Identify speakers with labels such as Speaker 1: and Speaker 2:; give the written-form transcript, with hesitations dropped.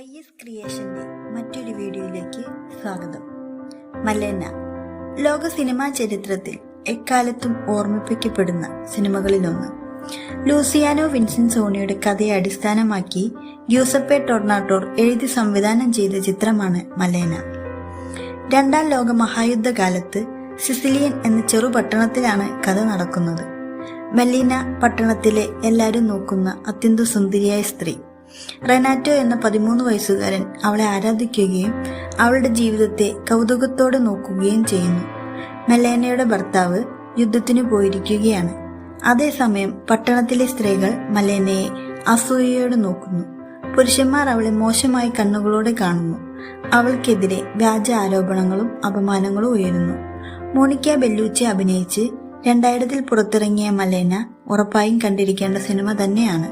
Speaker 1: YS ക്രിയേഷന്റെ മറ്റൊരു വീഡിയോയിലേക്ക് സ്വാഗതം. മലേന ലോക സിനിമാ ചരിത്രത്തിൽ എക്കാലത്തും ഓർമ്മിപ്പിക്കപ്പെടുന്ന സിനിമകളിലൊന്ന്. ലൂസിയാനോ വിൻസെൻസോണിയുടെ കഥയെ അടിസ്ഥാനമാക്കി ഗ്യൂസപ്പെ ടൊർണാട്ടോർ എഴുതി സംവിധാനം ചെയ്ത ചിത്രമാണ് മലേന. രണ്ടാം ലോക മഹായുദ്ധകാലത്ത് സിസിലിയൻ എന്ന ചെറുപട്ടണത്തിലാണ് കഥ നടക്കുന്നത്. മെലീന പട്ടണത്തിലെ എല്ലാവരും നോക്കുന്ന അത്യന്ത സുന്ദരിയായ സ്ത്രീ. റെനാറ്റോ എന്ന 13 വയസ്സുകാരൻ അവളെ ആരാധിക്കുകയും അവളുടെ ജീവിതത്തെ കൗതുകത്തോടെ നോക്കുകയും ചെയ്യുന്നു. മെലേനയുടെ ഭർത്താവ് യുദ്ധത്തിന് പോയിരിക്കുകയാണ്. അതേസമയം പട്ടണത്തിലെ സ്ത്രീകൾ മലേനയെ അസൂയയോടെ നോക്കുന്നു. പുരുഷന്മാർ അവളെ മോശമായ കണ്ണുകളോടെ കാണുന്നു. അവൾക്കെതിരെ വ്യാജ ആരോപണങ്ങളും അപമാനങ്ങളും ഉയരുന്നു. മോണിക്ക ബെല്ലൂച്ചി അഭിനയിച്ച് 2000 പുറത്തിറങ്ങിയ മലേന ഉറപ്പായും കണ്ടിരിക്കേണ്ട സിനിമ തന്നെയാണ്.